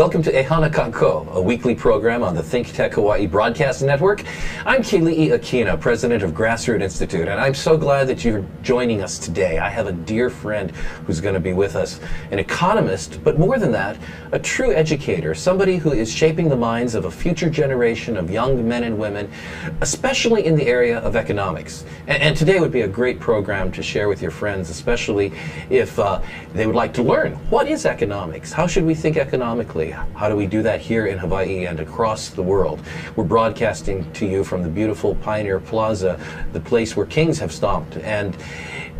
Welcome to Ehana Kako, a weekly program on the ThinkTech Hawaii broadcast network. I'm Keli'i Akina, president of Grassroot Institute, and I'm so glad that you're joining us today. I have a dear friend who's going to be with us, an economist, but more than that, a true educator, somebody who is shaping the minds of a future generation of young men and women, especially in the area of economics. And today would be a great program to share with your friends, especially if they would like to learn. What is economics? How should we think economically? How do we do that here in Hawaii and across the world? We're broadcasting to you from the beautiful Pioneer Plaza, the place where kings have stomped, and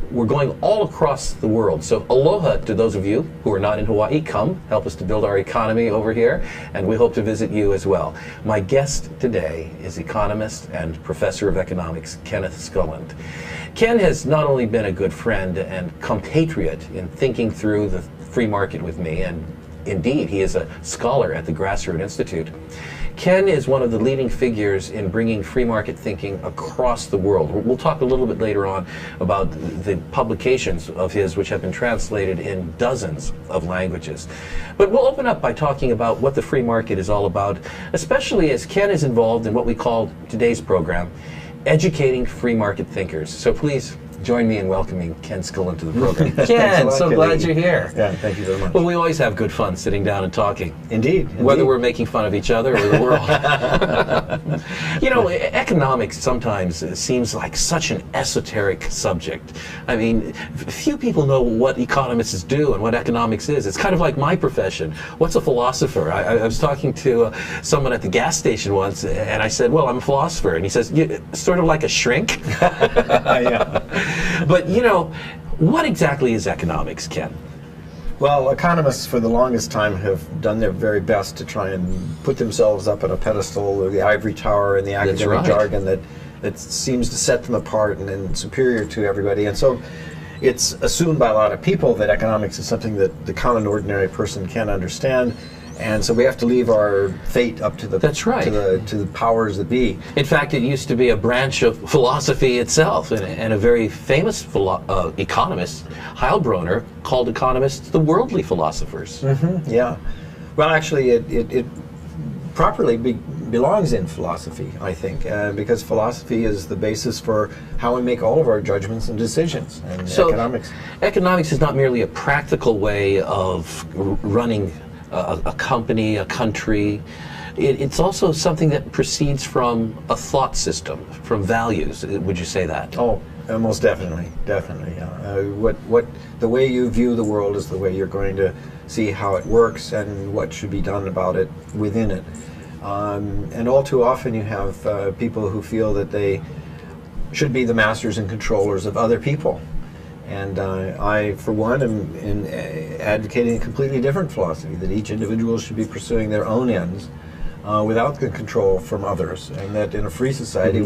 we're going all across the world. So aloha to those of you who are not in Hawaii. Come, help us to build our economy over here, and we hope to visit you as well. My guest today is economist and professor of economics, Ken Schoolland. Ken has not only been a good friend and compatriot in thinking through the free market with me, and indeed, he is a scholar at the Grassroot Institute. Ken is one of the leading figures in bringing free market thinking across the world. We'll talk a little bit later on about the publications of his, which have been translated in dozens of languages. But we'll open up by talking about what the free market is all about, especially as Ken is involved in what we call today's program, educating free market thinkers. So please join me in welcoming Ken Schoolland to the program. Ken, so glad you're here. Yeah, thank you very much. Well, we always have good fun sitting down and talking. Indeed. Whether we're making fun of each other or the world. You know, economics sometimes seems like such an esoteric subject. I mean, few people know what economists do and what economics is. It's kind of like my profession. What's a philosopher? I was talking to someone at the gas station once, and I said, well, I'm a philosopher. And he says, sort of like a shrink? Yeah. But, you know, what exactly is economics, Ken? Well, economists for the longest time have done their very best to try and put themselves up on a pedestal, or the ivory tower in the academic jargon that seems to set them apart and superior to everybody. And so it's assumed by a lot of people that economics is something that the common ordinary person can't understand. And so we have to leave our fate up to the to the powers that be. In fact, it used to be a branch of philosophy itself, and a very famous economist, Heilbronner, called economists the worldly philosophers. Mm-hmm, yeah. Well, actually, it properly belongs in philosophy, I think, because philosophy is the basis for how we make all of our judgments and decisions. And so economics is not merely a practical way of running a company, a country. It's also something that proceeds from a thought system, from values. Would you say that? Oh, most definitely, definitely. The way you view the world is the way you're going to see how it works and what should be done about it within it. And all too often you have people who feel that they should be the masters and controllers of other people. And I, for one, am advocating a completely different philosophy, that each individual should be pursuing their own ends without the control from others, and that in a free society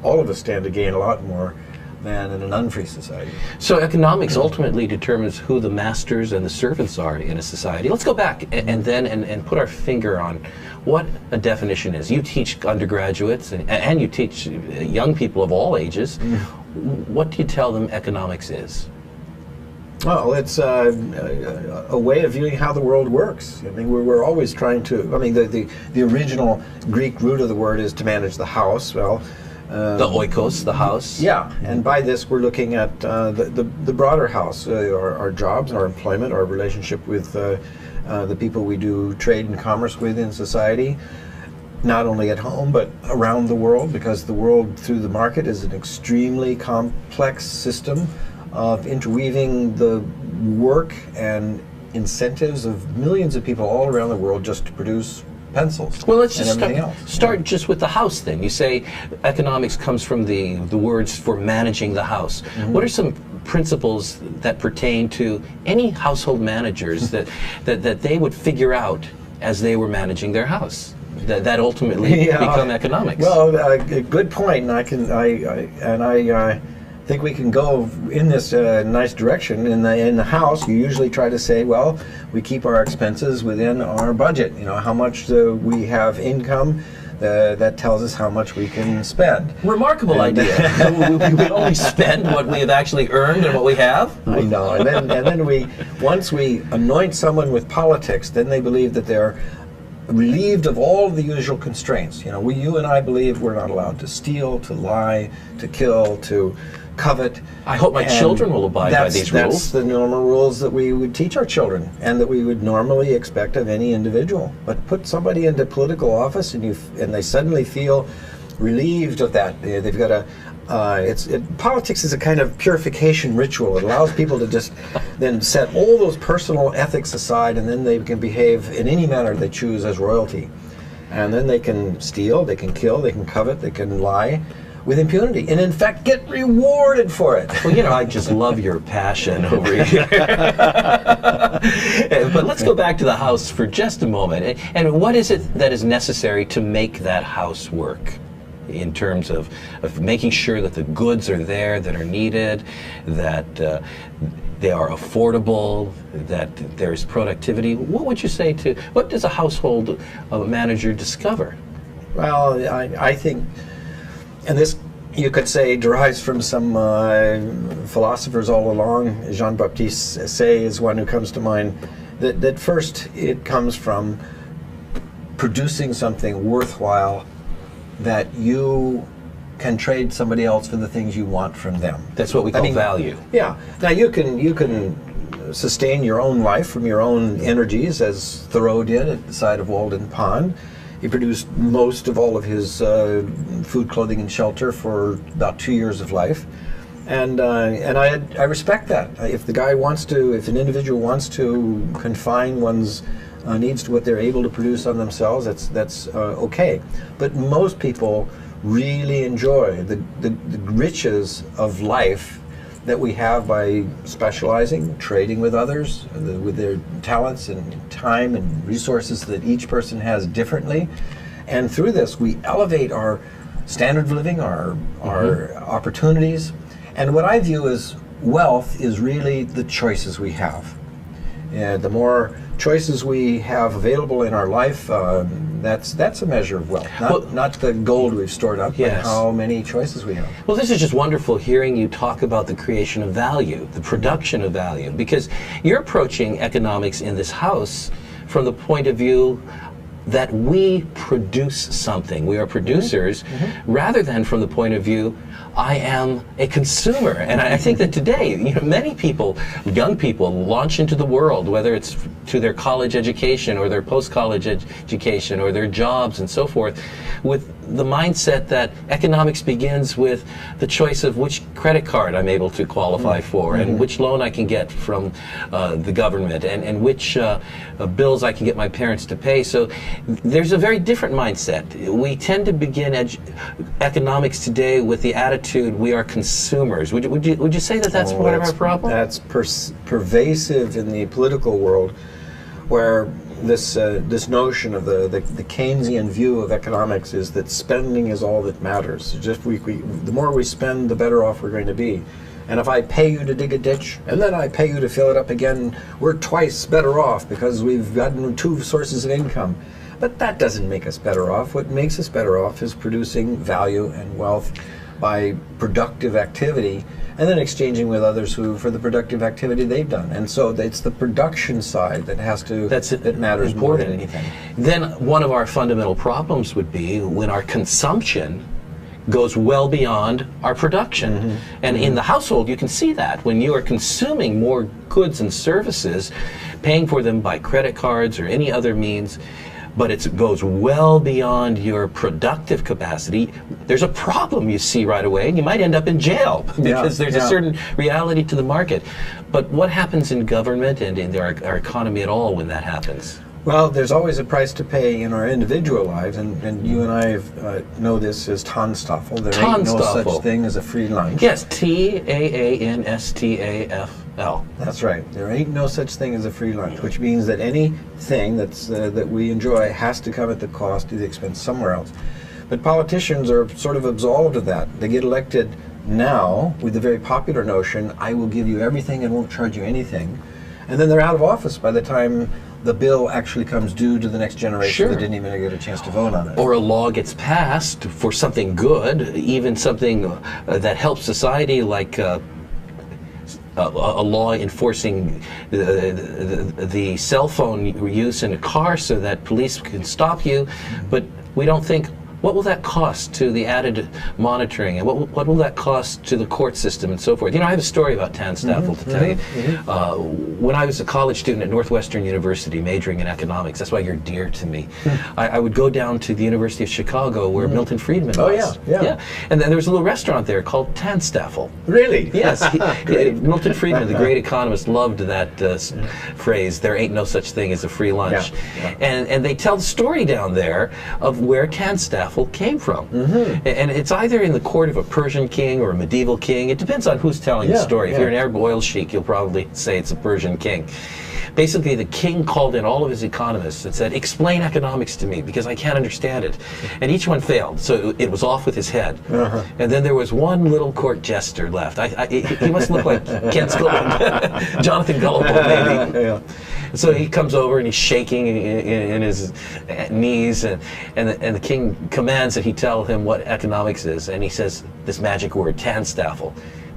all of us stand to gain a lot more than in an unfree society. So economics ultimately determines who the masters and the servants are in a society. Let's go back and put our finger on what a definition is. You teach undergraduates and you teach young people of all ages. What do you tell them economics is? Well, it's a way of viewing how the world works. I mean, we're always trying to, I mean, the original Greek root of the word is to manage the house. Well, the oikos, the house. Yeah, and by this we're looking at the broader house, our jobs, our employment, our relationship with the people we do trade and commerce with in society. Not only at home, but around the world, because the world through the market is an extremely complex system of interweaving the work and incentives of millions of people all around the world just to produce pencils. Well, let's just start just with the house then. You say economics comes from the words for managing the house. What are some principles that pertain to any household managers that they would figure out as they were managing their house? That ultimately become economics. Well, a good point, and I think we can go in this nice direction. In the house, you usually try to say, well, we keep our expenses within our budget. You know, how much we have income that tells us how much we can spend. Remarkable idea. We only spend what we have actually earned and what we have. I know. And then once we anoint someone with politics, then they believe that they're relieved of all the usual constraints. You and I believe we're not allowed to steal, to lie, to kill, to covet. I hope my children will abide by these rules. That's the normal rules that we would teach our children and that we would normally expect of any individual. But put somebody into political office and they suddenly feel relieved of that. They've got politics is a kind of purification ritual. It allows people to just then set all those personal ethics aside, and then they can behave in any manner they choose as royalty. And then they can steal, they can kill, they can covet, they can lie with impunity, and in fact get rewarded for it. Well, I just love your passion over here. But let's go back to the house for just a moment. And what is it that is necessary to make that house work? In terms of making sure that the goods are there that are needed, that they are affordable, that there's productivity. What would you say what does a household manager discover? Well, I think, and this you could say derives from some philosophers all along. Jean-Baptiste Say is one who comes to mind. That first it comes from producing something worthwhile that you can trade somebody else for the things you want from them. That's what we call value. Yeah. Now you can sustain your own life from your own energies, as Thoreau did at the side of Walden Pond. He produced most of all of his food, clothing, and shelter for about 2 years of life, and I respect that. If an individual wants to confine one's needs to what they're able to produce on themselves, that's okay. But most people really enjoy the riches of life that we have by specializing, trading with others, with their talents and time and resources that each person has differently. And through this, we elevate our standard of living, our opportunities. And what I view as wealth is really the choices we have. The more choices we have available in our life, that's a measure of wealth. Not the gold we've stored up, yes, but how many choices we have. Well, this is just wonderful hearing you talk about the creation of value, the production of value, because you're approaching economics in this house from the point of view that we produce something. We are producers, rather than from the point of view, I am a consumer. And I think that today, many people, young people, launch into the world, whether it's to their college education or their post-college education or their jobs and so forth, with the mindset that economics begins with the choice of which credit card I'm able to qualify for, and which loan I can get from the government, and which bills I can get my parents to pay. So there's a very different mindset. We tend to begin economics today with the attitude we are consumers. Would you say that that's part of our problem? That's pervasive in the political world, where this notion of the Keynesian view of economics is that spending is all that matters. Just the more we spend, the better off we're going to be. And if I pay you to dig a ditch, and then I pay you to fill it up again, we're twice better off because we've gotten 2 sources of income. But that doesn't make us better off. What makes us better off is producing value and wealth by productive activity, and then exchanging with others for the productive activity they've done. And so it's the production side that matters more than anything. Then one of our fundamental problems would be when our consumption goes well beyond our production. And in the household, you can see that when you are consuming more goods and services, paying for them by credit cards or any other means, but it goes well beyond your productive capacity, there's a problem you see right away, and you might end up in jail because there's a certain reality to the market. But what happens in government and in our economy at all when that happens? Well, there's always a price to pay in our individual lives, and you and I know this as Taanstoffel. There ain't no such thing as a free lunch. Yes, Taanstafl. That's right. There ain't no such thing as a free lunch, which means that anything that we enjoy has to come at the cost of the expense somewhere else. But politicians are sort of absolved of that. They get elected now with the very popular notion, I will give you everything and won't charge you anything. And then they're out of office by the time the bill actually comes due to the next generation Sure. that didn't even get a chance to vote on it. Or a law gets passed for something good, even something that helps society, like a law enforcing the cell phone use in a car so that police can stop you, but we don't think, what will that cost to the added monitoring, and what will that cost to the court system and so forth? You know, I have a story about Tanstaffel to tell you. When I was a college student at Northwestern University, majoring in economics, that's why you're dear to me, I would go down to the University of Chicago where Milton Friedman was. Yeah. And then there was a little restaurant there called Tanstaffel. Really? Yes. Milton Friedman, the great economist, loved that phrase, there ain't no such thing as a free lunch. And they tell the story down there of where Tanstaffel came from. And it's either in the court of a Persian king or a medieval king. It depends on who's telling the story. If you're an Arab oil sheik, you'll probably say it's a Persian king. Basically, the king called in all of his economists and said, explain economics to me, because I can't understand it. And each one failed, so it was off with his head. And then there was one little court jester left. He must look like Ken Schoolland, Jonathan Gullible, maybe. So he comes over and he's shaking in his knees, and the king commands that he tell him what economics is, and he says this magic word, Tanstaffel.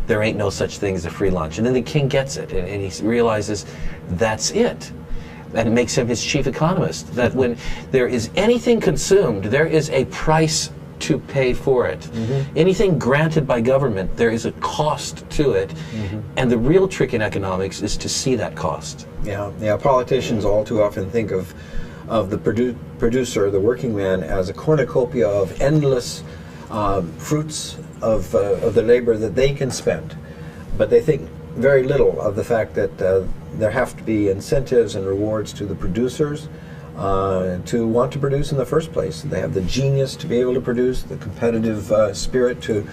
There ain't no such thing as a free lunch. And then the king gets it, and he realizes that's it. And it makes him his chief economist, that when there is anything consumed, there is a price to pay for it. Anything granted by government, there is a cost to it. And the real trick in economics is to see that cost. Yeah. Politicians all too often think of the producer, the working man, as a cornucopia of endless fruits of the labor that they can spend, but they think very little of the fact that there have to be incentives and rewards to the producers to want to produce in the first place. They have the genius to be able to produce, the competitive spirit to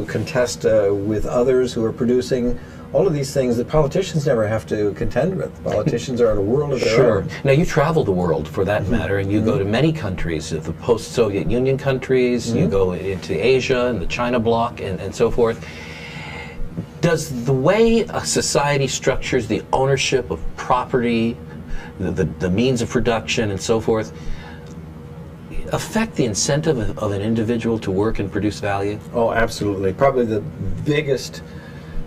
contest with others who are producing. All of these things that politicians never have to contend with. Politicians are in a world of their own. Now, you travel the world, for that matter, and you go to many countries, the post-Soviet Union countries, you go into Asia and the China bloc and so forth. Does the way a society structures the ownership of property, the means of production and so forth, affect the incentive of an individual to work and produce value? Oh, absolutely. Probably the biggest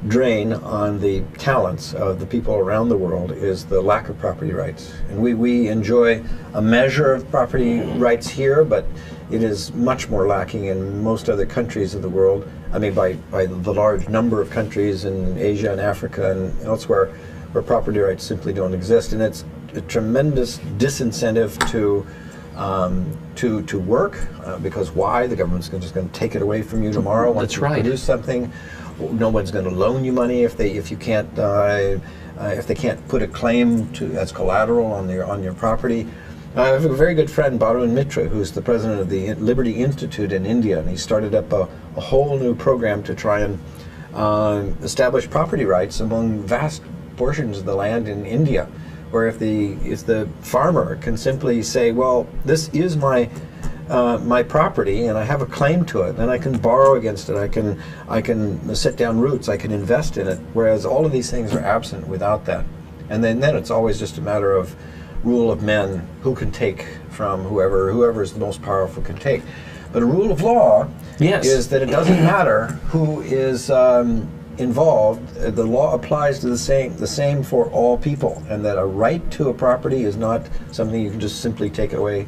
drain on the talents of the people around the world is the lack of property rights. And we enjoy a measure of property rights here, but it is much more lacking in most other countries of the world. I mean, by the large number of countries in Asia and Africa and elsewhere where property rights simply don't exist. And it's a tremendous disincentive to work, because why? The government's just going to take it away from you tomorrow once you produce something. No one's going to loan you money if they can't put a claim to as collateral on your property. I have a very good friend, Barun Mitra, who's the president of the Liberty Institute in India, and he started up a whole new program to try and establish property rights among vast portions of the land in India, where if the farmer can simply say, well, this is my property and I have a claim to it, and I can borrow against it, I can set down roots, I can invest in it, whereas all of these things are absent without that. And then it's always just a matter of rule of men, who can take from whoever is the most powerful can take. But a rule of law is that it doesn't matter who is involved, the law applies to the same for all people, and that a right to a property is not something you can just simply take away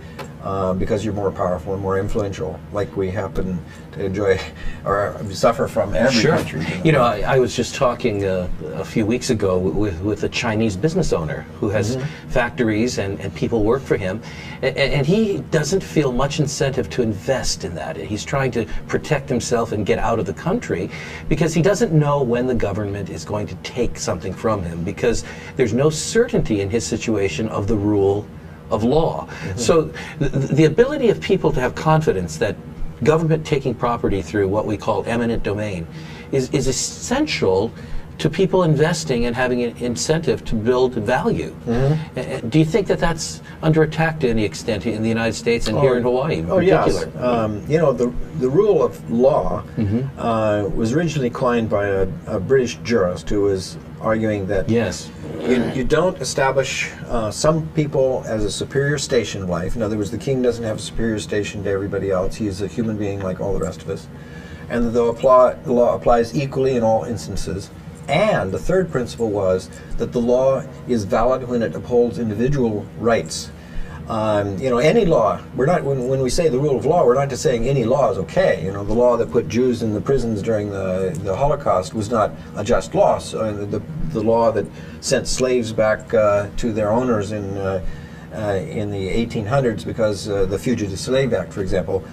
because you're more powerful and more influential, like we happen to enjoy or suffer from every country. You know, I was just talking a few weeks ago with a Chinese business owner who has factories and people work for him, and he doesn't feel much incentive to invest in that. He's trying to protect himself and get out of the country because he doesn't know when the government is going to take something from him, because there's no certainty in his situation of the rule of law. So the ability of people to have confidence that government taking property through what we call eminent domain is essential to people investing and having an incentive to build value. Do you think that that's under attack to any extent in the United States and here in Hawaii in particular? Yes. You know, the rule of law was originally coined by a British jurist who was arguing that you don't establish some people as a superior station in life. In other words, the king doesn't have a superior station to everybody else. He's a human being like all the rest of us. And the law applies equally in all instances. And the third principle was that the law is valid when it upholds individual rights. You know, any law, we're not, when we say the rule of law, we're not just saying any law is okay. You know, the law that put Jews in the prisons during the Holocaust was not a just law. So the law that sent slaves back to their owners in the 1800s because the Fugitive Slave Act, for example,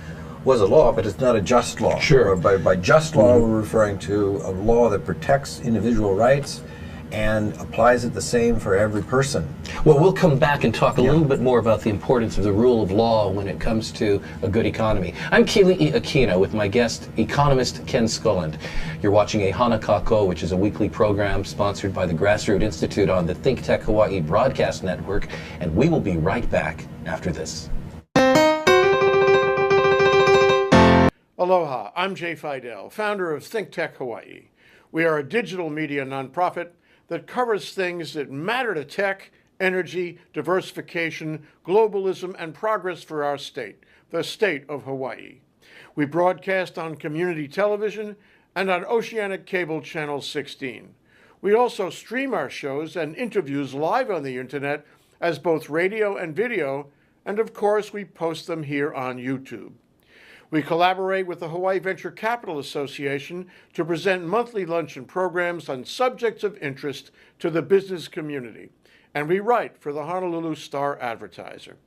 was a law, but it's not a just law. Sure. By just law, we're referring to a law that protects individual rights and applies it the same for every person. Well, we'll come back and talk a little bit more about the importance of the rule of law when it comes to a good economy. I'm Keli'i Akina with my guest, economist Ken Schoolland. You're watching a Hana Kako, which is a weekly program sponsored by the Grassroot Institute on the ThinkTech Hawaii broadcast network, and we will be right back after this. Aloha, I'm Jay Fidel, founder of ThinkTech Hawaii. We are a digital media nonprofit that covers things that matter to tech, energy, diversification, globalism, and progress for our state, the state of Hawaii. We broadcast on community television and on Oceanic Cable Channel 16. We also stream our shows and interviews live on the internet as both radio and video, and of course we post them here on YouTube. We collaborate with the Hawaii Venture Capital Association to present monthly luncheon programs on subjects of interest to the business community. And we write for the Honolulu Star Advertiser.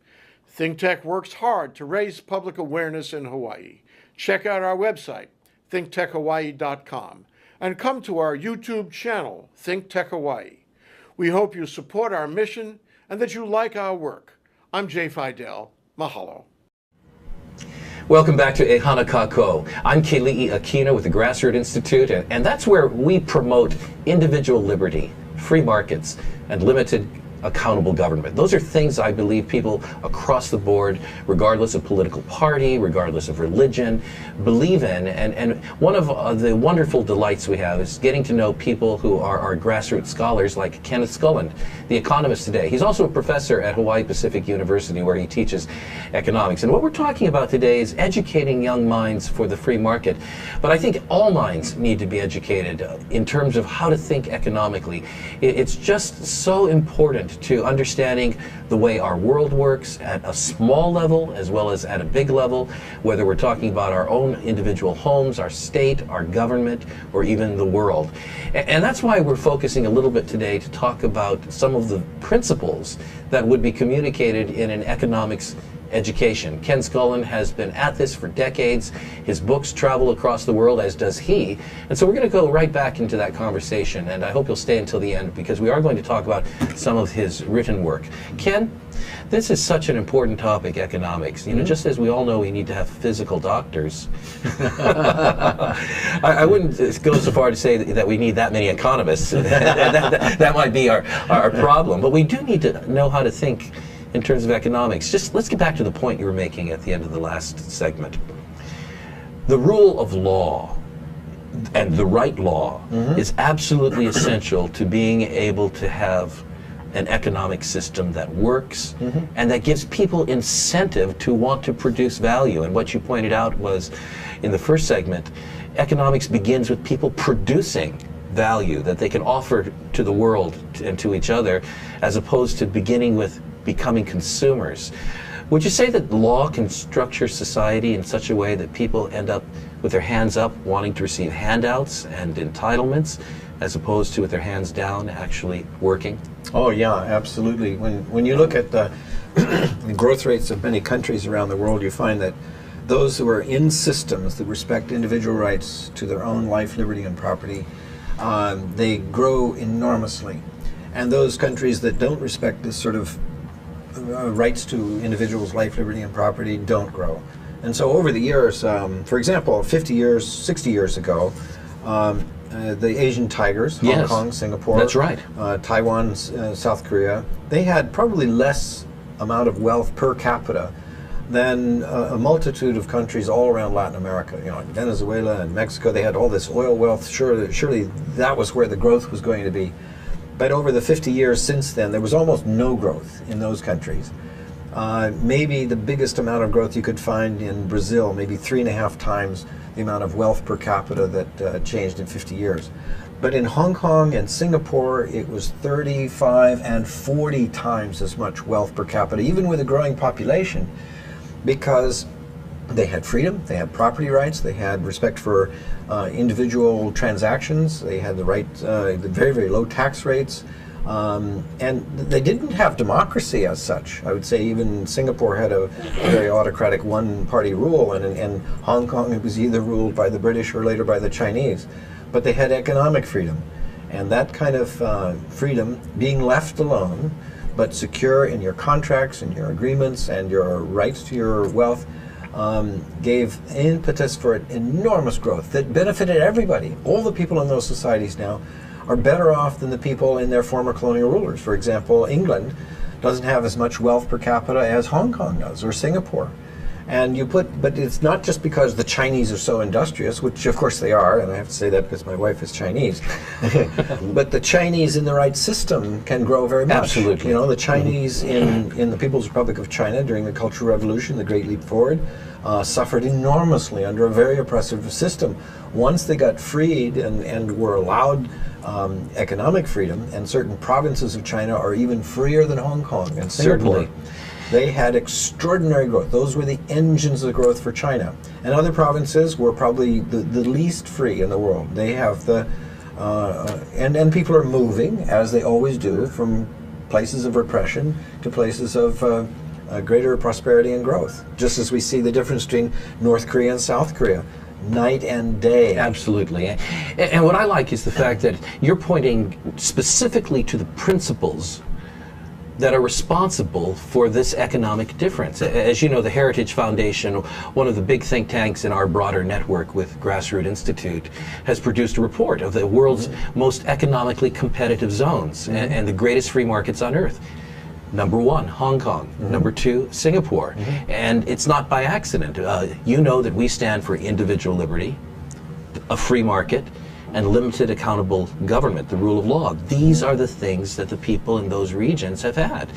ThinkTech works hard to raise public awareness in Hawaii. Check out our website, thinktechhawaii.com, and come to our YouTube channel, ThinkTech Hawaii. We hope you support our mission and that you like our work. I'm Jay Fidel. Mahalo. Welcome back to Hana Kako. I'm Keli'i Akina with the Grassroot Institute, and that's where we promote individual liberty, free markets, and limited accountable government. Those are things I believe people across the board, regardless of political party, regardless of religion, believe in. And one of the wonderful delights we have is getting to know people who are our grassroots scholars like Ken Schoolland, the economist today. He's also a professor at Hawaii Pacific University where he teaches economics. And what we're talking about today is educating young minds for the free market. But I think all minds need to be educated in terms of how to think economically. It's just so important to understanding the way our world works at a small level as well as at a big level, whether we're talking about our own individual homes, our state, our government, or even the world. And that's why we're focusing a little bit today to talk about some of the principles that would be communicated in an economics education. Ken Schoolland has been at this for decades. His books travel across the world, as does he. And so we're going to go right back into that conversation, and I hope you'll stay until the end because we are going to talk about some of his written work. Ken, this is such an important topic, economics. You know, just as we all know we need to have physical doctors, I wouldn't go so far to say that we need that many economists. that might be our problem. But we do need to know how to think in terms of economics. Just let's get back to the point you were making at the end of the last segment. The rule of law and the right law is absolutely essential to being able to have an economic system that works and that gives people incentive to want to produce value. And what you pointed out was, in the first segment, economics begins with people producing value that they can offer to the world and to each other, as opposed to beginning with becoming consumers. Would you say that law can structure society in such a way that people end up with their hands up wanting to receive handouts and entitlements as opposed to with their hands down actually working? Oh yeah, absolutely. When you look at the growth rates of many countries around the world, you find that those who are in systems that respect individual rights to their own life, liberty, and property, they grow enormously. And those countries that don't respect this sort of rights to individuals' life, liberty, and property don't grow. And so over the years, for example, 50 years, 60 years ago, The Asian tigers, Hong Yes. Kong, Singapore, That's right. Taiwan, South Korea, they had probably less amount of wealth per capita than a multitude of countries all around Latin America. You know, in Venezuela and Mexico, they had all this oil wealth. Surely that was where the growth was going to be. But over the 50 years since then, there was almost no growth in those countries. Maybe the biggest amount of growth you could find in Brazil, maybe 3.5 times the amount of wealth per capita that changed in 50 years. But in Hong Kong and Singapore, it was 35 and 40 times as much wealth per capita, even with a growing population, because they had freedom, they had property rights, they had respect for individual transactions, they had the right, the very, very low tax rates, and they didn't have democracy as such. I would say even Singapore had a very autocratic one-party rule, and in Hong Kong it was either ruled by the British or later by the Chinese. But they had economic freedom, and that kind of freedom, being left alone, but secure in your contracts and your agreements and your rights to your wealth, gave impetus for enormous growth that benefited everybody. All the people in those societies now are better off than the people in their former colonial rulers. For example, England doesn't have as much wealth per capita as Hong Kong does, or Singapore. And but it's not just because the Chinese are so industrious, which of course they are, and I have to say that because my wife is Chinese. But the Chinese in the right system can grow very much. Absolutely. You know, the Chinese in the People's Republic of China during the Cultural Revolution, the Great Leap Forward, suffered enormously under a very oppressive system. Once they got freed and were allowed economic freedom, and certain provinces of China are even freer than Hong Kong and Singapore. Certainly. They had extraordinary growth. Those were the engines of growth for China. And other provinces were probably the least free in the world. They have the, and people are moving, as they always do, from places of repression to places of greater prosperity and growth. Just as we see the difference between North Korea and South Korea. Night and day. Absolutely. And what I like is the fact that you're pointing specifically to the principles that are responsible for this economic difference. As you know, the Heritage Foundation, one of the big think tanks in our broader network with Grassroot Institute, has produced a report of the world's most economically competitive zones and the greatest free markets on earth. Number 1, Hong Kong. Number 2, Singapore. And it's not by accident. You know that we stand for individual liberty, a free market, and limited accountable government, the rule of law. These are the things that the people in those regions have had,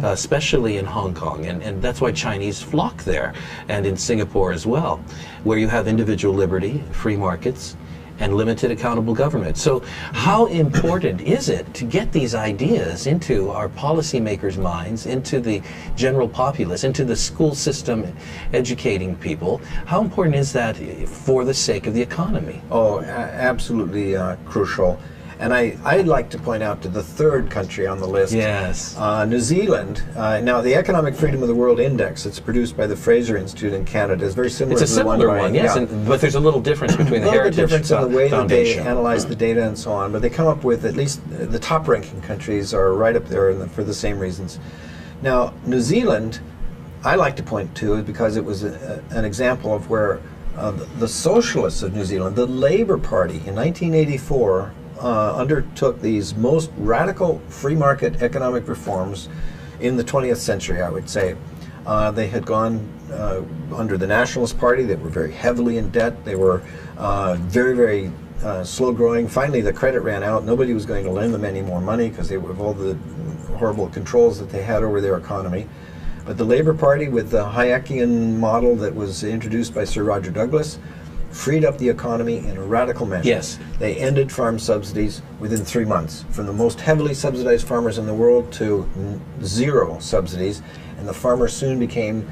especially in Hong Kong, and that's why Chinese flock there, and in Singapore as well, where you have individual liberty, free markets, and limited accountable government. So how important is it to get these ideas into our policymakers' minds, into the general populace, into the school system educating people? How important is that for the sake of the economy? Oh, absolutely crucial. And I'd like to point out to the third country on the list. Yes. New Zealand. Now, the Economic Freedom of the World Index, it's produced by the Fraser Institute in Canada, is very similar It's a to the one similar by, one, yes, but there's a little difference between the Heritage difference in the way that they Foundation. analyze the data and so on, but they come up with at least the top-ranking countries are right up there for the same reasons. Now, New Zealand, I like to point to because it was an example of where the socialists of New Zealand, the Labour Party, in 1984, undertook these most radical free market economic reforms in the 20th century, I would say. They had gone under the Nationalist Party. They were very heavily in debt. They were very, very slow growing. Finally, the credit ran out. Nobody was going to lend them any more money because they of all the horrible controls that they had over their economy. But the Labour Party, with the Hayekian model that was introduced by Sir Roger Douglas, freed up the economy in a radical manner. Yes. They ended farm subsidies within 3 months, from the most heavily subsidized farmers in the world to 0 subsidies, and the farmers soon became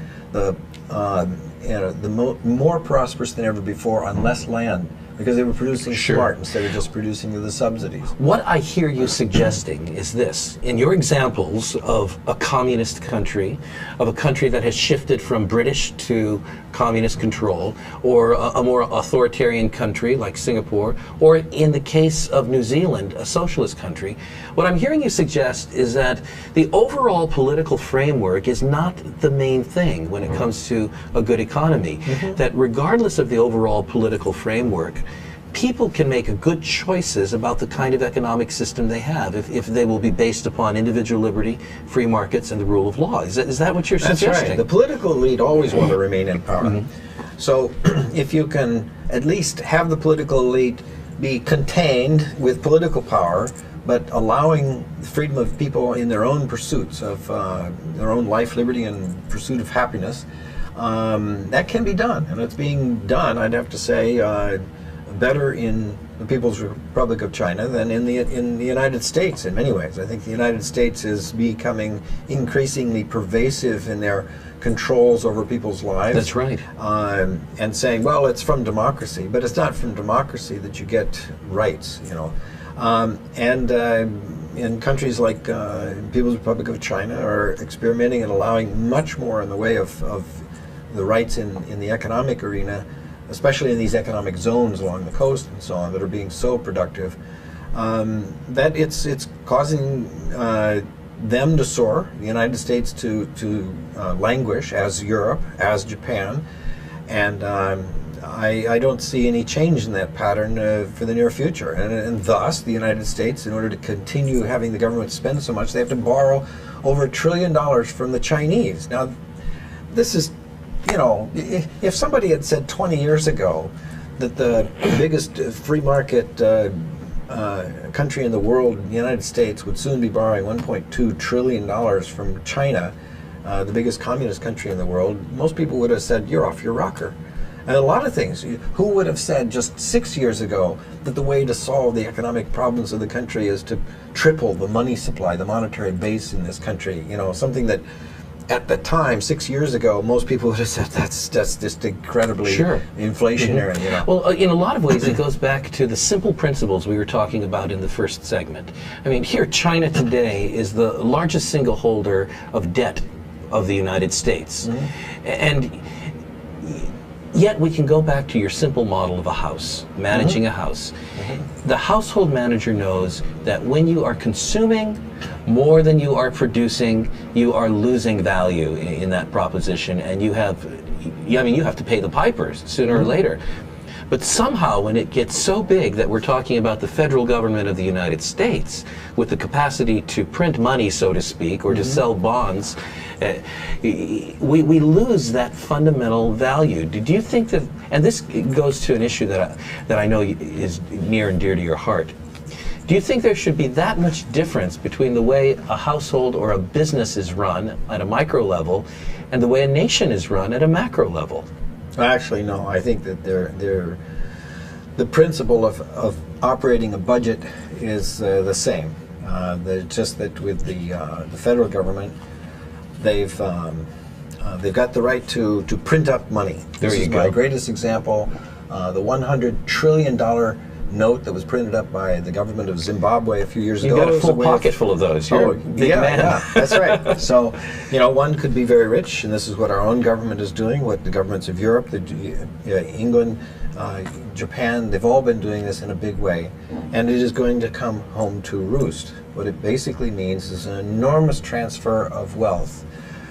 more prosperous than ever before on less land, because they were producing smart instead of just producing the subsidies. What I hear you suggesting is this. In your examples of a communist country, of a country that has shifted from British to communist control, or a more authoritarian country like Singapore, or in the case of New Zealand, a socialist country, what I'm hearing you suggest is that the overall political framework is not the main thing when it comes to a good economy. That regardless of the overall political framework, people can make good choices about the kind of economic system they have if they will be based upon individual liberty, free markets, and the rule of law. Is that what you're suggesting? That's right. The political elite always want to remain in power. So if you can at least have the political elite be contained with political power, but allowing freedom of people in their own pursuits of their own life, liberty, and pursuit of happiness, that can be done. And it's being done, I'd have to say, better in the People's Republic of China than in the United States in many ways. I think the United States is becoming increasingly pervasive in their controls over people's lives. That's right. And saying, well, it's from democracy, but it's not from democracy that you get rights, you know. In countries like People's Republic of China are experimenting and allowing much more in the way of the rights in the economic arena, especially in these economic zones along the coast and so on, that are being so productive, that it's causing them to soar, the United States to languish, as Europe, as Japan, and I don't see any change in that pattern for the near future. And thus, the United States, in order to continue having the government spend so much, they have to borrow over $1 trillion from the Chinese. Now, this is, you know, if somebody had said 20 years ago that the biggest free market country in the world, the United States, would soon be borrowing $1.2 trillion from China, the biggest communist country in the world, most people would have said, you're off your rocker. And a lot of things. Who would have said just 6 years ago that the way to solve the economic problems of the country is to triple the money supply, the monetary base in this country? You know, something that at the time, 6 years ago, most people would have said that's just incredibly inflationary. You know? Well, in a lot of ways, it goes back to the simple principles we were talking about in the first segment. I mean, here, China today is the largest single holder of debt of the United States. And yet we can go back to your simple model of a house, managing a house. The household manager knows that when you are consuming more than you are producing, you are losing value in that proposition, and you have to pay the pipers sooner or later. But somehow, when it gets so big that we're talking about the federal government of the United States with the capacity to print money, so to speak, or to sell bonds, we lose that fundamental value. Do you think that, and this goes to an issue that I know is near and dear to your heart, do you think there should be that much difference between the way a household or a business is run at a micro level and the way a nation is run at a macro level? Actually, no. I think that the principle of operating a budget is the same. Just that with the federal government, they've got the right to print up money. There you go. My greatest example, the $100 trillion note that was printed up by the government of Zimbabwe a few years ago. You've got a full pocket full of those. You're a big man. Yeah, that's right. So, you know, one could be very rich, and this is what our own government is doing, what the governments of Europe, England, Japan, they've all been doing this in a big way. And it is going to come home to roost. What it basically means is an enormous transfer of wealth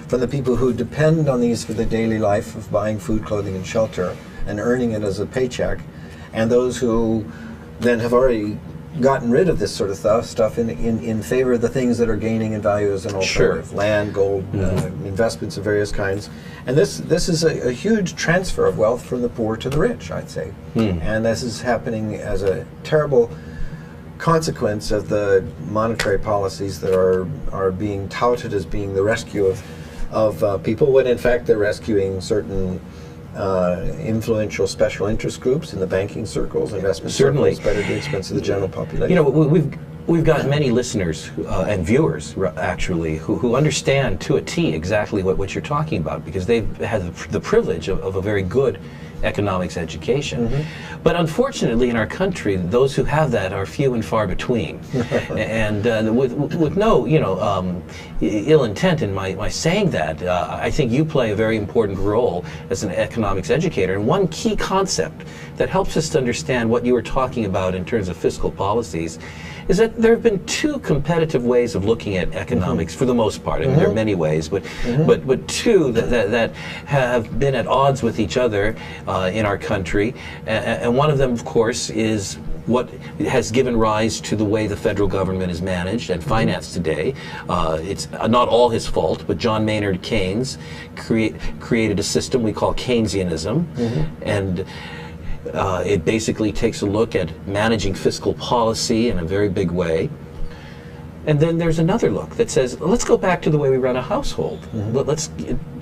from the people who depend on these for their daily life of buying food, clothing, and shelter, and earning it as a paycheck, and those who then have already gotten rid of this sort of stuff in favor of the things that are gaining in value as an alternative. Land, gold, investments of various kinds. And this is a huge transfer of wealth from the poor to the rich, I'd say. And this is happening as a terrible consequence of the monetary policies that are being touted as being the rescue of people, when in fact they're rescuing certain influential special interest groups in the banking circles, investment circles, but at the expense of the general population. You know, we've got many listeners and viewers actually who understand to a T exactly what you're talking about, because they've had the privilege of a very good economics education. But unfortunately in our country, those who have that are few and far between. And with no, ill intent in my saying that, I think you play a very important role as an economics educator. And one key concept that helps us to understand what you were talking about in terms of fiscal policies is that there have been two competitive ways of looking at economics for the most part. I mean, there are many ways, but two that have been at odds with each other in our country, and one of them, of course, is what has given rise to the way the federal government is managed and financed today. It's not all his fault, but John Maynard Keynes created a system we call Keynesianism, and it basically takes a look at managing fiscal policy in a very big way. And then there's another look that says, let's go back to the way we run a household. Let's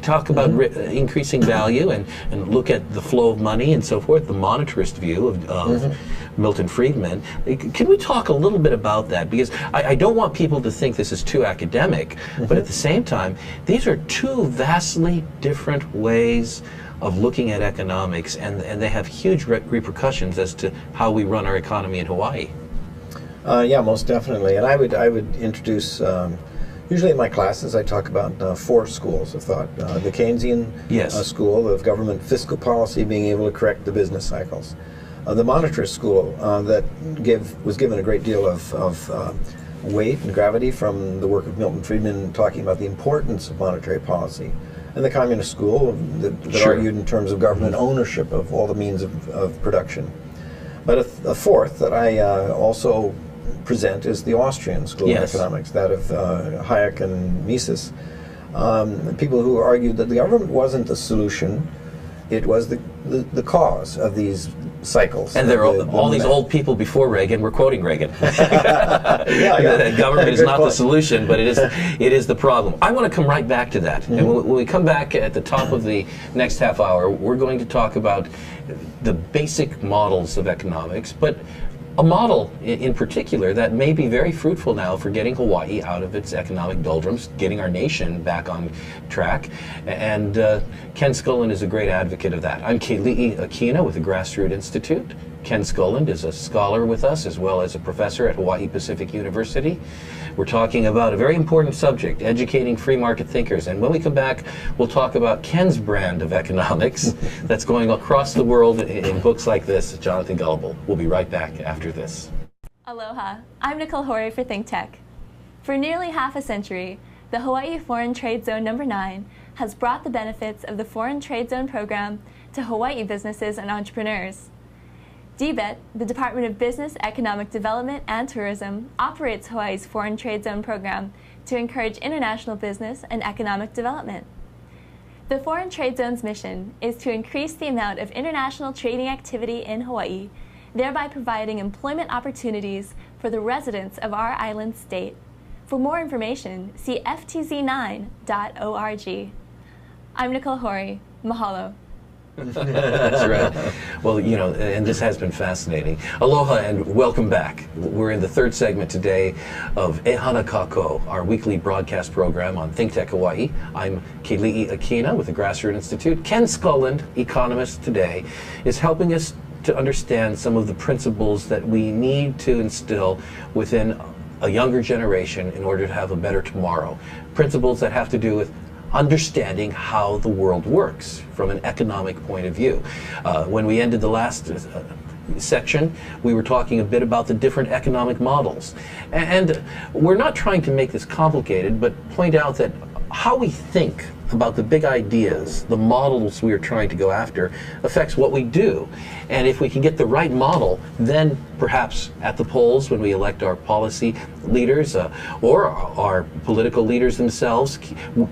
talk about increasing value and look at the flow of money and so forth, the monetarist view of Milton Friedman. Can we talk a little bit about that? Because I don't want people to think this is too academic, but at the same time, these are two vastly different ways of looking at economics, and they have huge repercussions as to how we run our economy in Hawaii. Yeah, most definitely. And I would introduce, usually in my classes, I talk about 4 schools of thought. The Keynesian school of government fiscal policy, being able to correct the business cycles. The monetarist school that was given a great deal of weight and gravity from the work of Milton Friedman, talking about the importance of monetary policy. And the communist school that argued in terms of government ownership of all the means of production. But a fourth that I also present is the Austrian School of Economics, that of Hayek and Mises. People who argued that the government wasn't the solution, it was the cause of these cycles. And there are all these old people before Reagan were quoting Reagan. That government is not the solution, but it is the problem. I want to come right back to that. And when we come back at the top of the next half hour, we're going to talk about the basic models of economics, but a model in particular that may be very fruitful now for getting Hawaii out of its economic doldrums, getting our nation back on track. And Ken Schoolland is a great advocate of that. I'm Keli'i Akina with the Grassroot Institute. Ken Schoolland is a scholar with us as well as a professor at Hawaii Pacific University. We're talking about a very important subject, educating free market thinkers. And when we come back, we'll talk about Ken's brand of economics that's going across the world in books like this, Jonathan Gullible. We'll be right back after this. Aloha, I'm Nicole Horry for ThinkTech. For nearly half a century, the Hawaii Foreign Trade Zone No. 9 has brought the benefits of the Foreign Trade Zone program to Hawaii businesses and entrepreneurs. DBET, the Department of Business, Economic Development, and Tourism, operates Hawaii's Foreign Trade Zone program to encourage international business and economic development. The Foreign Trade Zone's mission is to increase the amount of international trading activity in Hawaii, thereby providing employment opportunities for the residents of our island state. For more information, see ftz9.org. I'm Nicole Horry. Mahalo. That's right. Well, you know, and this has been fascinating. Aloha and welcome back. We're in the third segment today of Ehana Kako, our weekly broadcast program on ThinkTech Hawaii. I'm Keli'i Akina with the Grassroot Institute. Ken Schoolland, economist today, is helping us to understand some of the principles that we need to instill within a younger generation in order to have a better tomorrow. Principles that have to do with understanding how the world works from an economic point of view. When we ended the last section, we were talking a bit about the different economic models. And we're not trying to make this complicated, but point out that how we think about the big ideas, the models we are trying to go after, affects what we do. And if we can get the right model, then perhaps at the polls when we elect our policy leaders or our political leaders themselves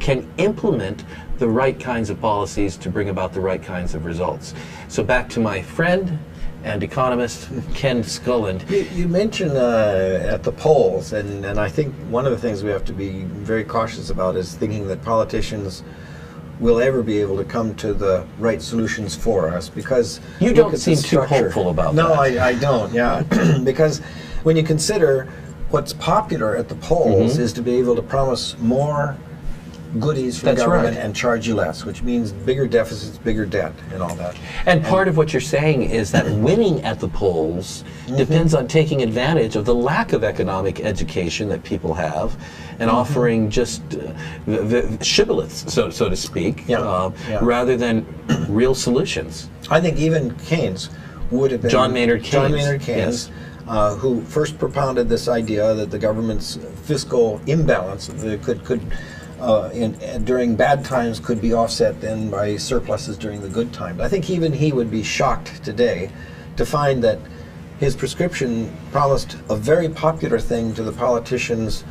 can implement the right kinds of policies to bring about the right kinds of results. So back to my friend and economist Ken Schoolland. You mentioned at the polls, and I think one of the things we have to be very cautious about is thinking that politicians will ever be able to come to the right solutions for us, because you don't seem too hopeful about that. No, I don't, yeah. Because when you consider what's popular at the polls is to be able to promise more goodies from government and charge you less, which means bigger deficits, bigger debt, and all that. And part of what you're saying is that winning at the polls depends on taking advantage of the lack of economic education that people have and offering just shibboleths, so to speak, rather than real solutions. I think even Keynes would have been John Maynard Keynes, who first propounded this idea that the government's fiscal imbalance could during bad times could be offset then by surpluses during the good times. I think even he would be shocked today to find that his prescription promised a very popular thing to the politicians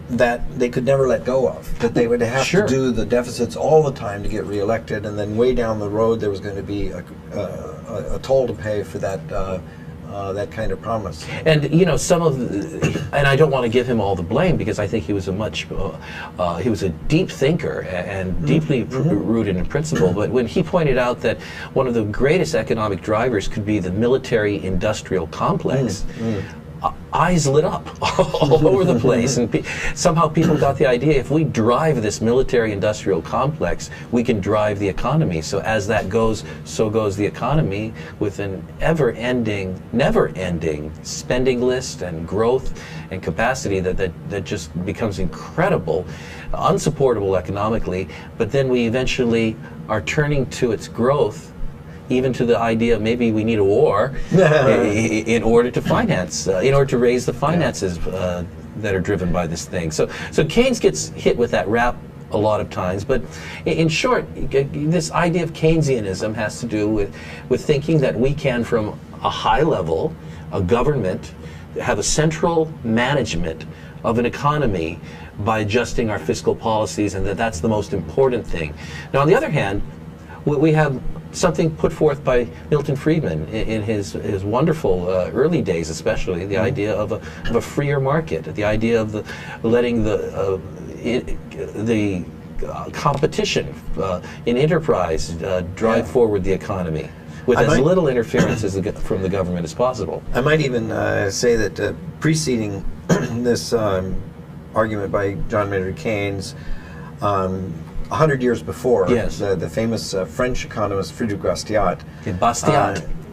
that they could never let go of, that they would have to do the deficits all the time to get reelected, and then way down the road there was going to be a toll to pay for that that kind of promise. And you know, and I don't want to give him all the blame, because I think he was he was a deep thinker and deeply rooted in principle. But when he pointed out that one of the greatest economic drivers could be the military-industrial complex, eyes lit up all over the place, and somehow people got the idea, if we drive this military-industrial complex, we can drive the economy. So as that goes, so goes the economy, with an ever-ending, never-ending spending list and growth and capacity that just becomes incredible, unsupportable economically. But then we eventually are turning to its growth, even to the idea of maybe we need a war in order to finance, in order to raise the finances that are driven by this thing. So Keynes gets hit with that rap a lot of times, but in short, this idea of Keynesianism has to do with thinking that we can, from a high level, a government, have a central management of an economy by adjusting our fiscal policies, and that's the most important thing. Now, on the other hand, we have something put forth by Milton Friedman in his wonderful early days, especially the idea of a freer market, the idea of letting the competition in enterprise drive forward the economy with as little interference from the government as possible. I might even say that preceding this argument by John Maynard Keynes, 100 years before, the famous French economist Friedrich Bastiat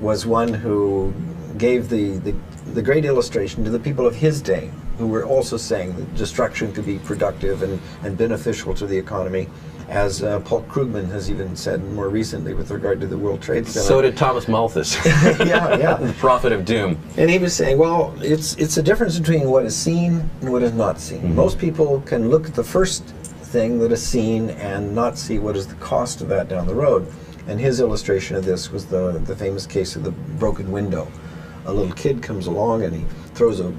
was one who gave the great illustration to the people of his day, who were also saying that destruction could be productive and beneficial to the economy, as Paul Krugman has even said more recently with regard to the World Trade Center. So did Thomas Malthus. The prophet of doom. And he was saying, well, it's a difference between what is seen and what is not seen. Most people can look at the first thing that is seen and not see what is the cost of that down the road. And his illustration of this was the famous case of the broken window. A little kid comes along and he throws a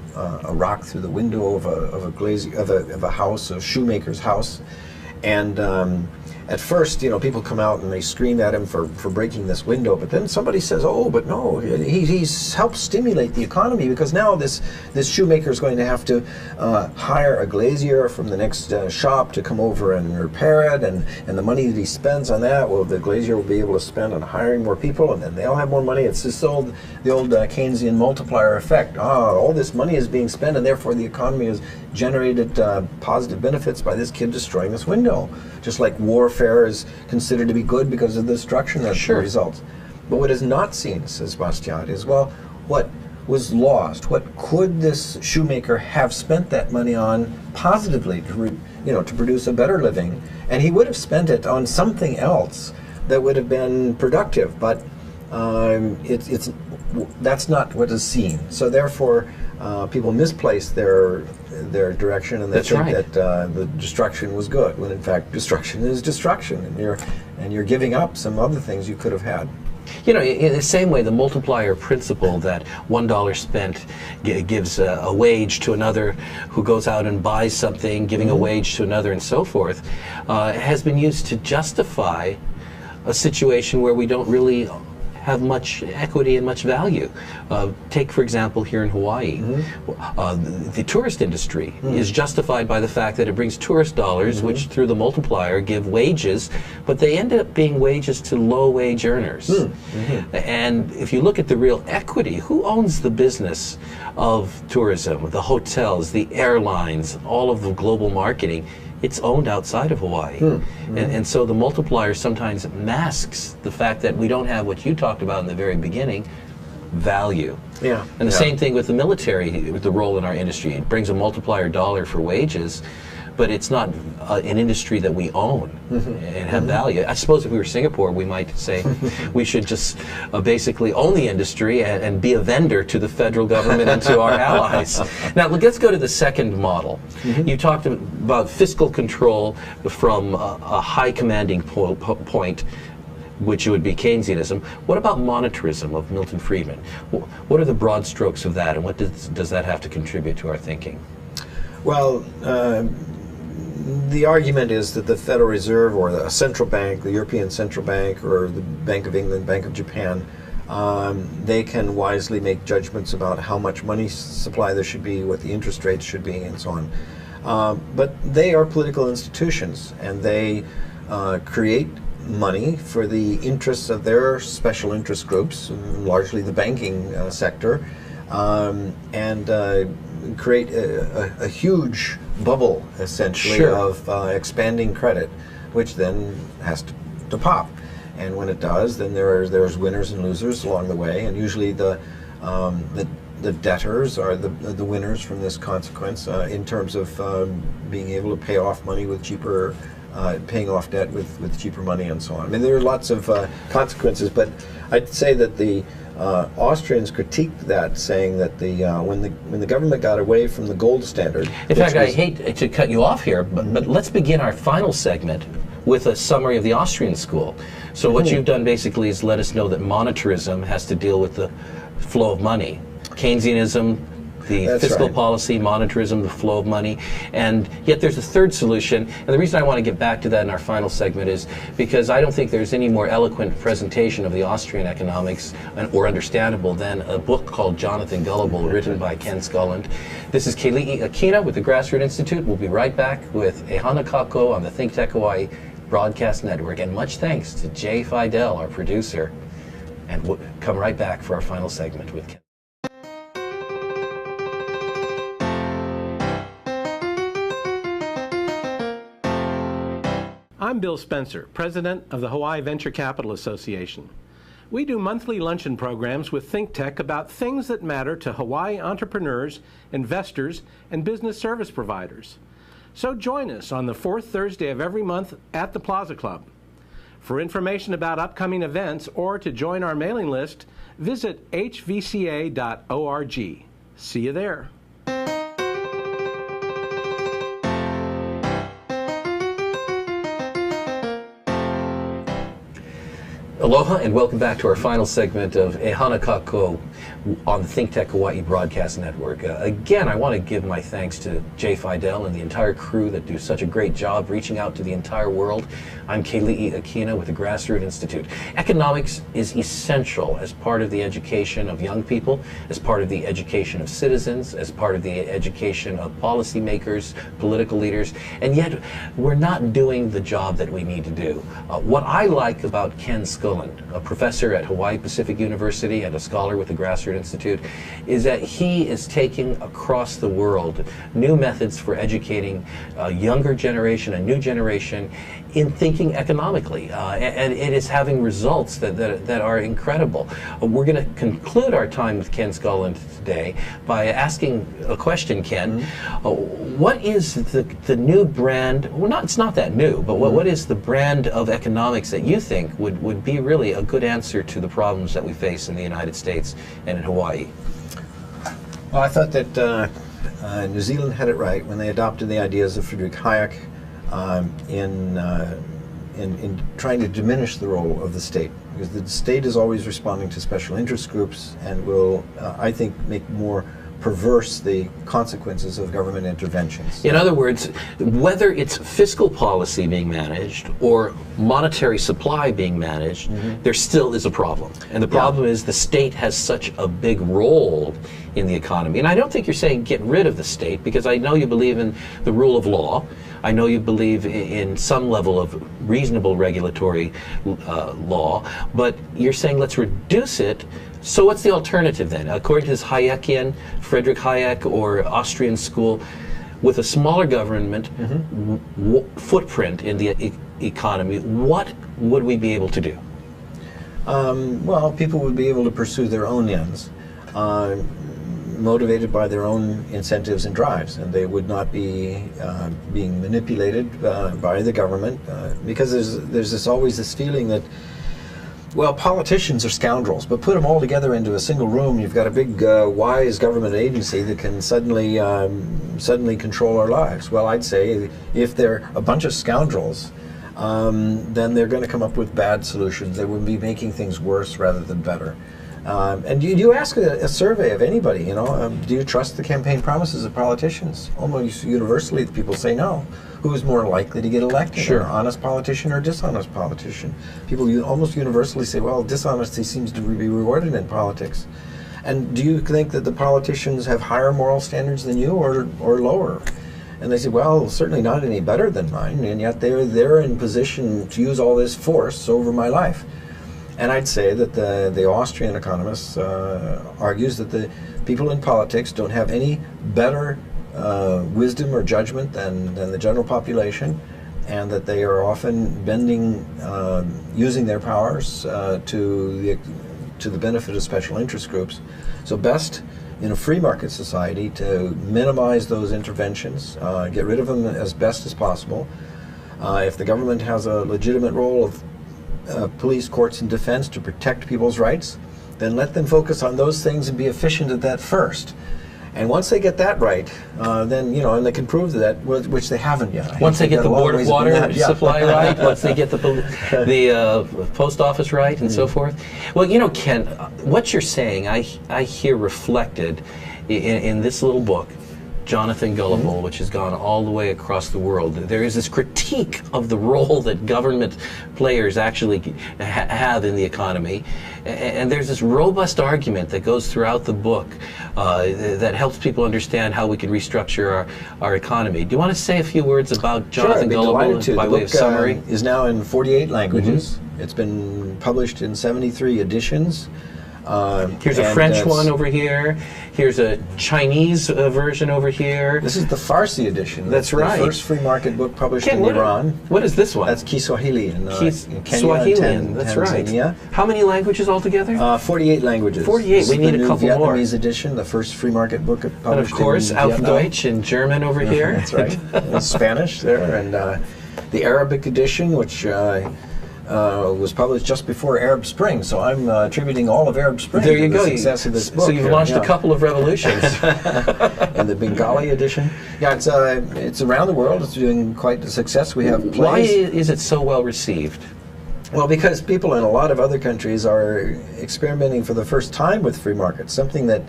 rock through the window of a house, a shoemaker's house, and at first, people come out and they scream at him for breaking this window, but then somebody says, oh, but no, he's helped stimulate the economy, because now this shoemaker is going to have to hire a glazier from the next shop to come over and repair it, and the money that he spends on that, well, the glazier will be able to spend on hiring more people, and then they'll have more money. It's the old Keynesian multiplier effect. All this money is being spent, and therefore the economy has generated positive benefits by this kid destroying this window. Just like warfare is considered to be good because of the destruction that results. But what is not seen, says Bastiat, is, well, what was lost? What could this shoemaker have spent that money on positively to produce a better living? And he would have spent it on something else that would have been productive, but that's not what is seen. So therefore, people misplace their direction, and they think that the destruction was good, when in fact destruction is destruction, and you're giving up some other things you could have had. In the same way, the multiplier principle that $1 spent gives a wage to another who goes out and buys something, giving a wage to another, and so forth, has been used to justify a situation where we don't really have much equity and much value. Take, for example, here in Hawaii, the tourist industry is justified by the fact that it brings tourist dollars, which through the multiplier give wages, but they end up being wages to low-wage earners. And if you look at the real equity, who owns the business of tourism, the hotels, the airlines, all of the global marketing? It's owned outside of Hawaii. And so the multiplier sometimes masks the fact that we don't have what you talked about in the very beginning, value. And the same thing with the military, with the role in our industry. It brings a multiplier dollar for wages, but it's not an industry that we own and have value. I suppose if we were Singapore, we might say we should just basically own the industry and be a vendor to the federal government and to our allies. Now, let's go to the second model. You talked about fiscal control from a high commanding point, which would be Keynesianism. What about monetarism of Milton Friedman? What are the broad strokes of that, and what does that have to contribute to our thinking? Well, the argument is that the Federal Reserve or the central bank, the European Central Bank or the Bank of England, Bank of Japan, they can wisely make judgments about how much money supply there should be, what the interest rates should be, and so on. But they are political institutions, and they create money for the interests of their special interest groups, largely the banking sector, and create a huge bubble, essentially, of expanding credit, which then has to pop. And when it does, then there's winners and losers along the way, and usually the debtors are the winners from this consequence in terms of being able to pay off money with cheaper, paying off debt with cheaper money and so on. I mean, there are lots of consequences, but I'd say that the Austrians critiqued that, saying that when the government got away from the gold standard. In fact, I hate to cut you off here, but let's begin our final segment with a summary of the Austrian School. So what you've done basically is let us know that monetarism has to deal with the flow of money. Keynesianism, the fiscal policy, monetarism, the flow of money, and yet there's a third solution. And the reason I want to get back to that in our final segment is because I don't think there's any more eloquent presentation of the Austrian economics or understandable than a book called Jonathan Gullible, written by Ken Schoolland. This is Keli'i Akina with the Grassroot Institute. We'll be right back with Ehana Kako on the ThinkTech Hawaii Broadcast Network. And much thanks to Jay Fidel, our producer. And we'll come right back for our final segment with Ken. I'm Bill Spencer, President of the Hawaii Venture Capital Association. We do monthly luncheon programs with ThinkTech about things that matter to Hawaii entrepreneurs, investors, and business service providers. So join us on the fourth Thursday of every month at the Plaza Club. For information about upcoming events or to join our mailing list, visit hvca.org. See you there. Aloha and welcome back to our final segment of Ehana Kako on the ThinkTech Hawaii Broadcast Network. Again, I want to give my thanks to Jay Fidel and the entire crew that do such a great job reaching out to the entire world. I'm Keli'i Akina with the Grassroot Institute. Economics is essential as part of the education of young people, as part of the education of citizens, as part of the education of policymakers, political leaders, and yet we're not doing the job that we need to do. What I like about Ken Schoolland, a professor at Hawaii Pacific University and a scholar with the Grassroot Institute, is that he is taking across the world new methods for educating a younger generation, a new generation, in thinking economically, and it is having results that are incredible. We're going to conclude our time with Ken Schoolland today by asking a question, Ken. What is the new brand, well, it's not that new, but what is the brand of economics that you think would be really a good answer to the problems that we face in the United States and in Hawaii? Well, I thought that New Zealand had it right when they adopted the ideas of Friedrich Hayek in trying to diminish the role of the state, because the state is always responding to special interest groups and will, I think, make more perverse the consequences of government interventions. In other words, whether it's fiscal policy being managed or monetary supply being managed, there still is a problem. And the problem is the state has such a big role in the economy. And I don't think you're saying get rid of the state, because I know you believe in the rule of law. I know you believe in some level of reasonable regulatory law, but you're saying let's reduce it. So what's the alternative then? According to this Hayekian, Friedrich Hayek or Austrian School, with a smaller government footprint in the economy, what would we be able to do? Well, people would be able to pursue their own ends. motivated by their own incentives and drives, and they would not be being manipulated by the government, because there's always this feeling that, well, politicians are scoundrels, but put them all together into a single room, you've got a big, wise government agency that can suddenly control our lives. Well, I'd say if they're a bunch of scoundrels, then they're going to come up with bad solutions. They would be making things worse rather than better. And you ask a survey of anybody, do you trust the campaign promises of politicians? Almost universally, the people say no. Who's more likely to get elected? Sure. An honest politician or a dishonest politician? People almost universally say, well, dishonesty seems to be rewarded in politics. And do you think that the politicians have higher moral standards than you, or lower? And they say, well, certainly not any better than mine, and yet they're in position to use all this force over my life. And I'd say that the Austrian economist argues that the people in politics don't have any better wisdom or judgment than the general population, and that they are often using their powers to the benefit of special interest groups. So best in a free market society to minimize those interventions, get rid of them as best as possible. If the government has a legitimate role of police, courts, and defense to protect people's rights, then let them focus on those things and be efficient at that first. And once they get that right, then, and they can prove that, which they haven't yet. Once they get the board of water supply right, once they get the post office right, and so forth. Well, Ken, what you're saying, I hear reflected in this little book, Jonathan Gullible, which has gone all the way across the world. There is this critique of the role that government players actually have in the economy, and there's this robust argument that goes throughout the book that helps people understand how we can restructure our economy. Do you want to say a few words about Jonathan Gullible by way of summary? Is now in 48 languages. It's been published in 73 editions. Here's a French one over here. Here's a Chinese version over here. This is the Farsi edition. That's right. The first free market book published in Iran. What is this one? That's Kiswahili in Kenya, Swahilian, that's Tanzania. Right. How many languages altogether? 48 languages. 48. We need a couple more. more. Vietnamese edition, the first free market book published in And of course, Auf Deutsch in German over here. That's right. And Spanish there, and the Arabic edition, which was published just before Arab Spring, so I'm attributing all of Arab Spring to the success of this book. So you've launched a couple of revolutions. And the Bengali edition. Yeah, it's around the world. It's doing quite a success. We have plays. Why is it so well received? Well, because people in a lot of other countries are experimenting for the first time with free markets, something that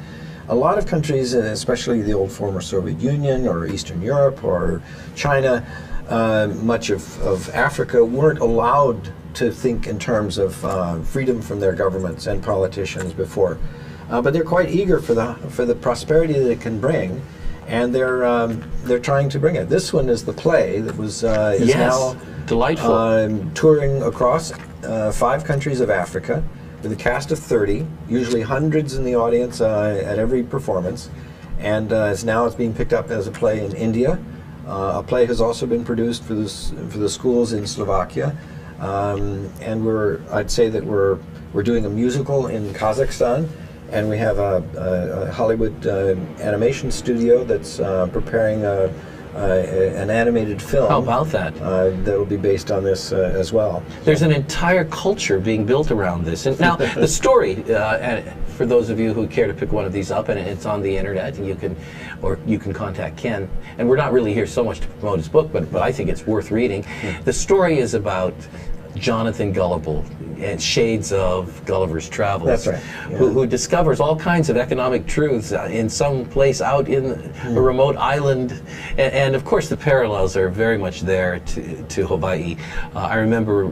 a lot of countries, especially the old former Soviet Union or Eastern Europe or China, much of Africa, weren't allowed to think in terms of freedom from their governments and politicians before. But they're quite eager for the prosperity that it can bring, and they're trying to bring it. This one is the play that is now delightful. Touring across 5 countries of Africa with a cast of 30, usually hundreds in the audience at every performance, and it's being picked up as a play in India. A play has also been produced for the schools in Slovakia, and I'd say that we're doing a musical in Kazakhstan, and we have a Hollywood animation studio that's preparing an animated film. How about that? That will be based on this as well. There's an entire culture being built around this. And now the story, and for those of you who care to pick one of these up, and it's on the internet, and you can contact Ken. And we're not really here so much to promote his book, but I think it's worth reading. The story is about Jonathan Gullible and shades of Gulliver's Travels. That's right. Yeah. Who discovers all kinds of economic truths in some place out in a remote island. And of course the parallels are very much there to Hawaii. I remember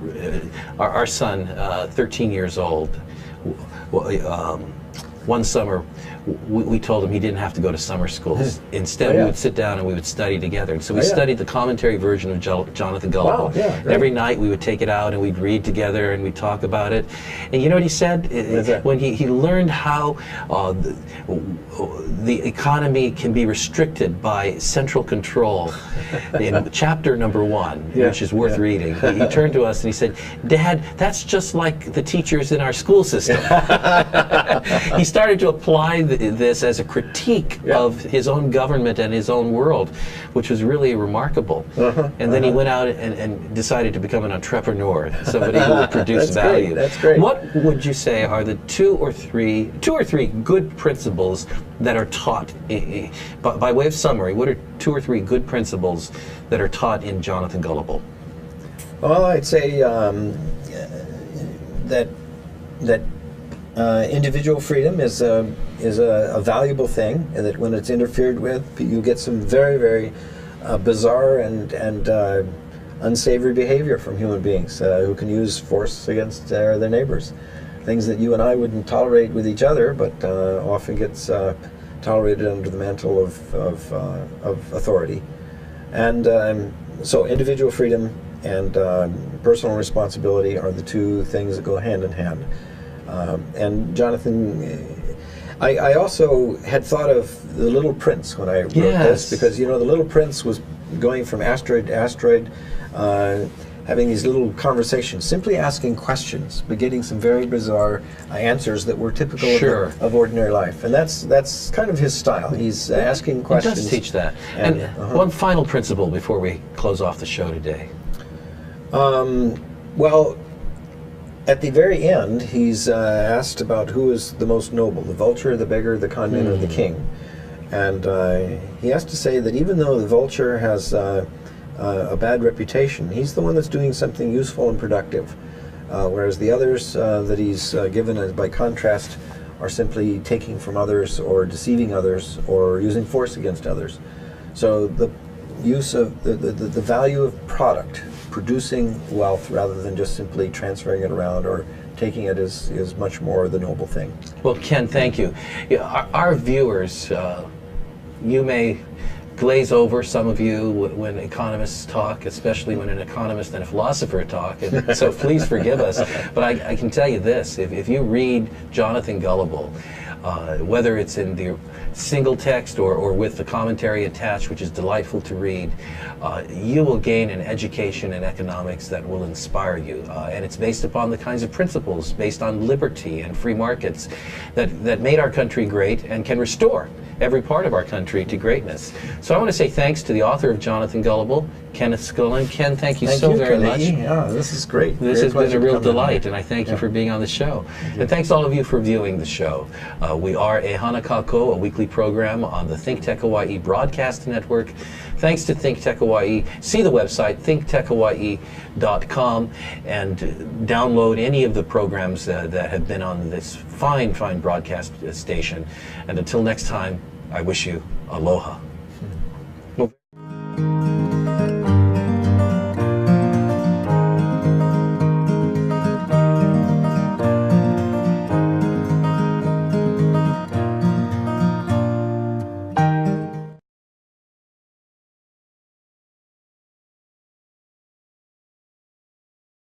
our son, 13 years old, one summer we told him he didn't have to go to summer schools. Instead, we would sit down and we would study together. And so we studied the commentary version of Jonathan Gullible. Wow, every night we would take it out and we'd read together and we'd talk about it. And you know what he said? When he learned how the economy can be restricted by central control in chapter number 1, which is worth reading, he turned to us and he said, "Dad, that's just like the teachers in our school system." He started to apply this as a critique of his own government and his own world, which was really remarkable. And then he went out and decided to become an entrepreneur, somebody who would produce value. That's great. What would you say are the two or three good principles that are taught, by way of summary, what are 2 or 3 good principles that are taught in Jonathan Gullible? Well, I'd say that individual freedom is a valuable thing, and that when it's interfered with, you get some very, very bizarre and unsavory behavior from human beings who can use force against their neighbors. Things that you and I wouldn't tolerate with each other, but often gets tolerated under the mantle of authority. And so individual freedom and personal responsibility are the 2 things that go hand in hand. And Jonathan, I also had thought of The Little Prince when I wrote this, because The Little Prince was going from asteroid to asteroid, having these little conversations, simply asking questions, but getting some very bizarre answers that were typical of ordinary life. And that's kind of his style. He's asking questions. He does teach that. And one final principle before we close off the show today. Well, at the very end, he's asked about who is the most noble, the vulture, the beggar, the conman, or the king. And he has to say that even though the vulture has a bad reputation, he's the one that's doing something useful and productive, whereas the others that he's given, by contrast, are simply taking from others or deceiving others or using force against others. So the use of the value of product, producing wealth rather than just simply transferring it around or taking it, is much more the noble thing. Well, Ken, thank you. Our viewers, you may glaze over, some of you, when economists talk, especially when an economist and a philosopher talk, and so please forgive us. But I can tell you this, if you read Jonathan Gullible, whether it's in the single text or with the commentary attached, which is delightful to read, you will gain an education in economics that will inspire you. And it's based upon the kinds of principles based on liberty and free markets that made our country great and can restore every part of our country to greatness. So I want to say thanks to the author of Jonathan Gullible, Ken Schoolland. Ken, thank you so very much. Yeah, this is great. This has been a real delight, and I thank you for being on the show. And thanks all of you for viewing the show. We are E Hana Kako, a weekly program on the ThinkTech Hawaii broadcast network. Thanks to ThinkTech Hawaii. See the website, thinktechhawaii.com, and download any of the programs that have been on this fine, fine broadcast station. And until next time, I wish you aloha.